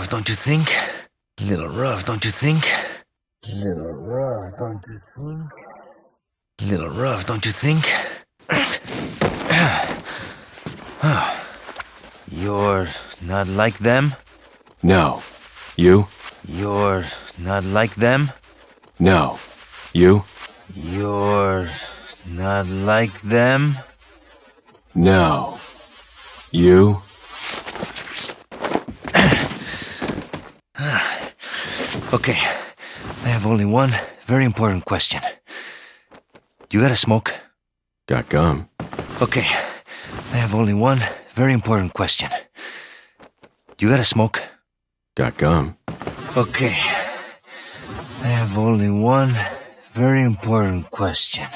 rough, don't you think? Little rough, don't you think? Little rough, don't you think? Little rough, don't you think? You're not like them? No. You? You're not like them? No. You? You're not like them? No. You? Okay, I have only one very important question. You gotta smoke? Got gum. Okay, I have only one very important question. You gotta smoke? Got gum. Okay, I have only one very important question.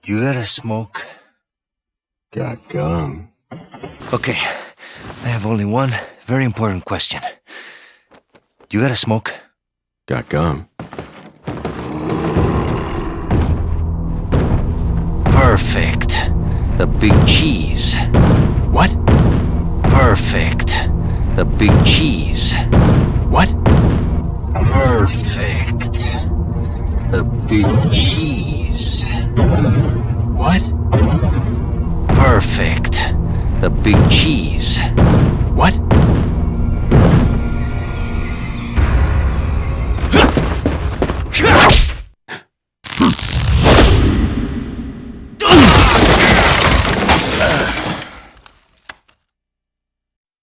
You gotta smoke? Got gum. Okay, I have only one very important question. You gotta smoke? Got gum. Perfect. The big cheese. What? Perfect. The big cheese. What? Perfect. The big cheese. What? Perfect. The big cheese. What?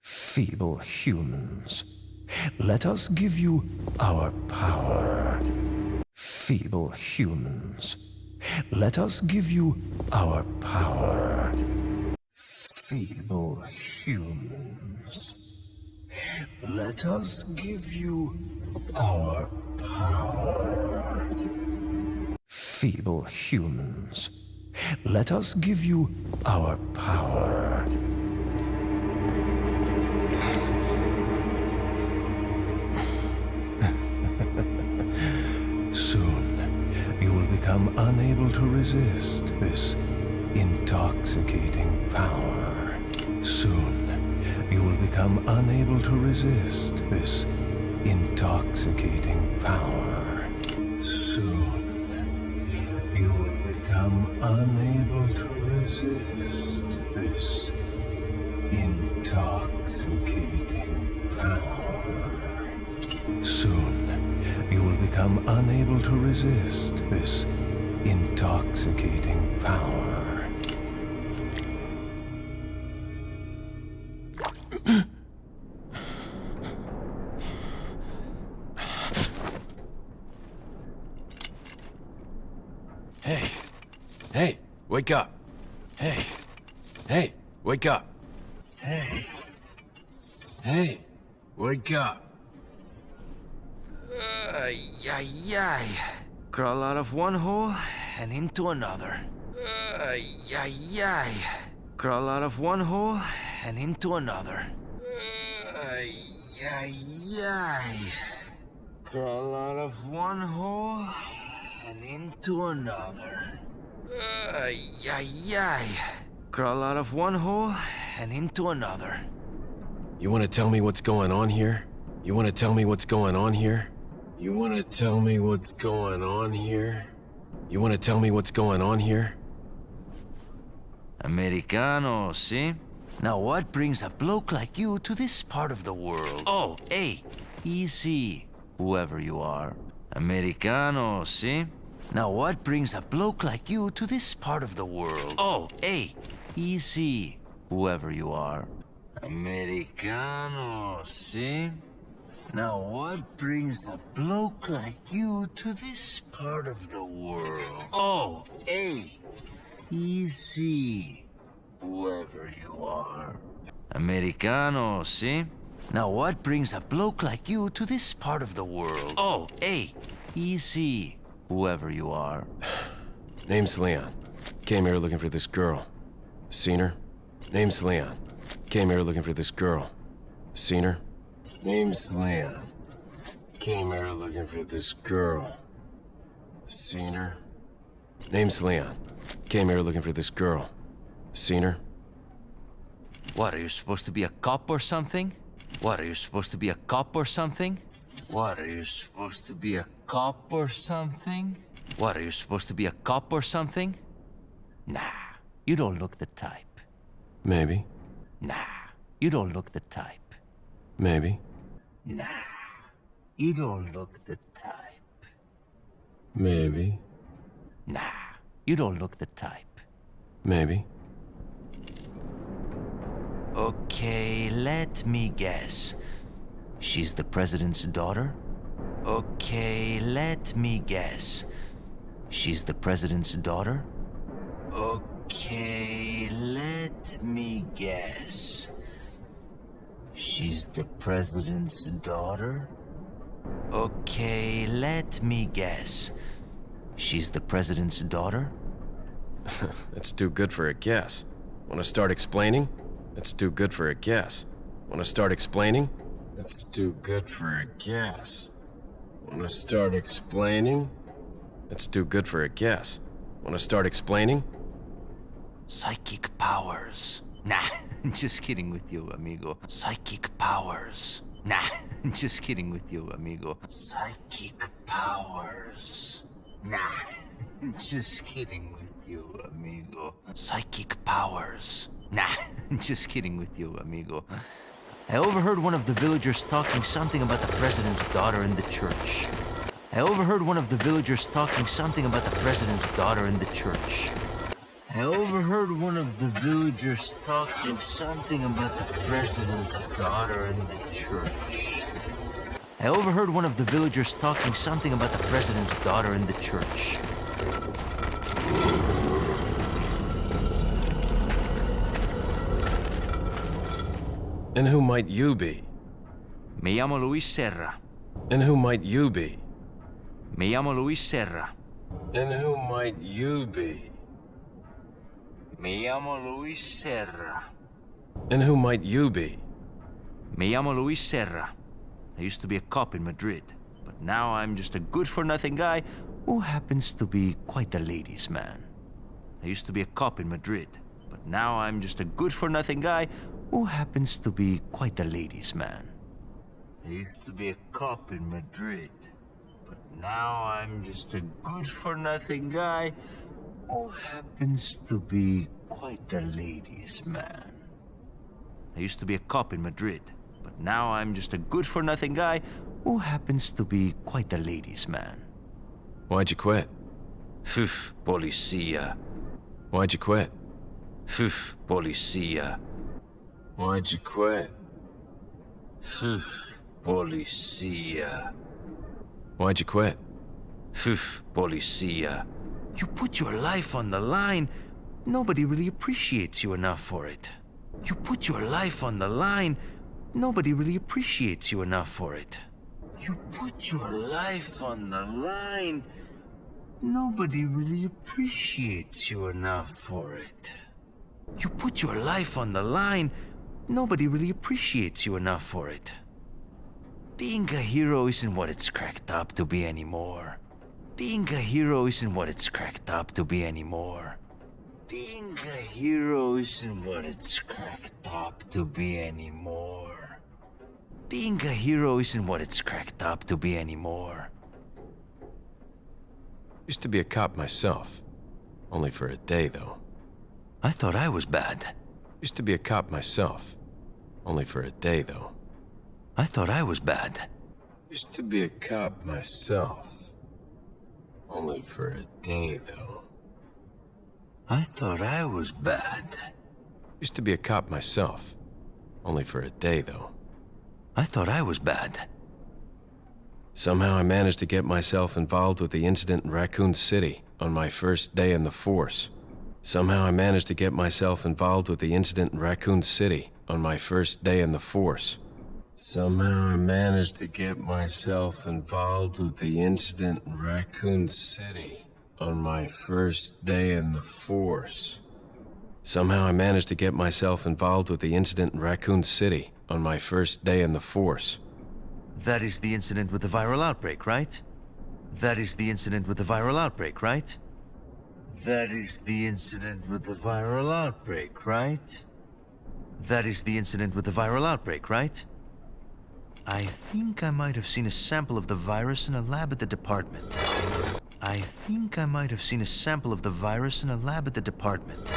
Feeble humans, let us give you our power. Feeble humans, let us give you our power. Feeble humans, let us give you our power. Feeble humans, let us give you our power. Soon, you will become unable to resist this intoxicating power. Soon, you will become unable to resist this intoxicating power. Soon, you will become unable to resist this intoxicating power. Soon, you will become unable to resist this intoxicating power. Hey. Hey, wake up. Hey. Hey, wake up. Hey. Hey, wake up. Ay, ay, ay. Crawl out of one hole and into another. Ay, ay, ay. Crawl out of one hole and into another. Ay, ay, ay. Crawl out of one hole and into another. Ay, ay, ay. Crawl out of one hole and into another. You want to tell me what's going on here? You want to tell me what's going on here? You want to tell me what's going on here? You want to tell me what's going on here? Americano, see? Now what brings a bloke like you to this part of the world? Oh, hey, easy, whoever you are. Americano, see? Now what brings a bloke like you to this part of the world? Oh, hey, easy, whoever you are. Americano, see? Now what brings a bloke like you to this part of the world? Oh, hey, easy, whoever you are. Americano, see? Now what brings a bloke like you to this part of the world? Oh, hey, easy, whoever you are. Name's Leon. Came here looking for this girl. Seen her? Name's Leon. Came here looking for this girl. Seen her? Name's Leon. Came here looking for this girl. Seen her? Name's Leon. Came here looking for this girl. Seen her? What, are you supposed to be a cop or something? What, are you supposed to be a cop or something? What, are you supposed to be a cop or something? What, are you supposed to be a cop or something? Nah, you don't look the type. Maybe. Nah, you don't look the type. Maybe. Nah, you don't look the type. Maybe. Nah, you don't look the type. Maybe. Okay, let me guess. She's the president's daughter? Okay, let me guess. She's the president's daughter? Okay, let me guess. She's the president's daughter? Okay, let me guess. She's the president's daughter? That's too good for a guess. Want to start explaining? That's too good for a guess. Want to start explaining? That's too good for a guess. Want to start explaining? That's too good for a guess. Want to start explaining? Psychic powers. Nah, just kidding with you, amigo. Psychic powers. Nah, just kidding with you, amigo. Psychic powers. Nah, just kidding with you, amigo. Psychic powers. Nah, just kidding with you, amigo. I overheard one of the villagers talking something about the president's daughter in the church. I overheard one of the villagers talking something about the president's daughter in the church. I overheard one of the villagers talking something about the president's daughter in the church. I overheard one of the villagers talking something about the president's daughter in the church. And who might you be? Me llamo Luis Serra. And who might you be? Me llamo Luis Serra. And who might you be? Me llamo Luis Serra. And who might you be? Me llamo Luis Serra. I used to be a cop in Madrid, but now I'm just a good-for-nothing guy who happens to be quite a ladies' man. I used to be a cop in Madrid, but now I'm just a good-for-nothing guy who happens to be quite a ladies' man. I used to be a cop in Madrid, but now I'm just a good-for-nothing guy who happens to be quite a ladies' man. I used to be a cop in Madrid, but now I'm just a good-for-nothing guy who happens to be quite a ladies' man. Why'd you quit? Phew, policia. Why'd you quit? Phew, policia. Why'd you quit? Phew, policia. Why'd you quit? Phew, policia. You put your life on the line. Nobody really appreciates you enough for it. You put your life on the line. Nobody really appreciates you enough for it. You put your life on the line. Nobody really appreciates you enough for it. You put your life on the line. Nobody really appreciates you enough for it. Being a hero isn't what it's cracked up to be anymore. Being a hero isn't what it's cracked up to be anymore. Being a hero isn't what it's cracked up to be anymore. Being a hero isn't what it's cracked up to be anymore. Used to be a cop myself. Only for a day, though. I thought I was bad. Used to be a cop myself. Only for a day, though. I thought I was bad. Used to be a cop myself. Only for a day, though. I thought I was bad. Used to be a cop myself. Only for a day, though. I thought I was bad. Somehow I managed to get myself involved with the incident in Raccoon City on my first day in the force. Somehow I managed to get myself involved with the incident in Raccoon City on my first day in the force. Somehow I managed to get myself involved with the incident in Raccoon City on my first day in the force. Somehow I managed to get myself involved with the incident in Raccoon City on my first day in the force. That is the incident with the viral outbreak, right? That is the incident with the viral outbreak, right? That is the incident with the viral outbreak, right? That is the incident with the viral outbreak, right? I think I might have seen a sample of the virus in a lab at the department. I think I might have seen a sample of the virus in a lab at the department.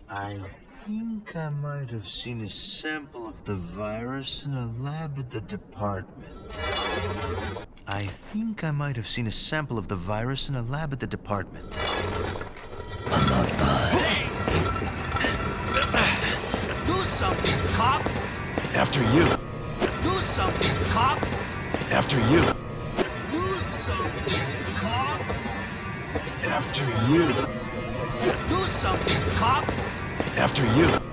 I think I might have seen a sample of the virus in a lab at the department. I think I might have seen a sample of the virus in a lab at the department. Do something, cop! After you. Do something, cop! After you. Do something, cop! After you. Do something, cop! After you.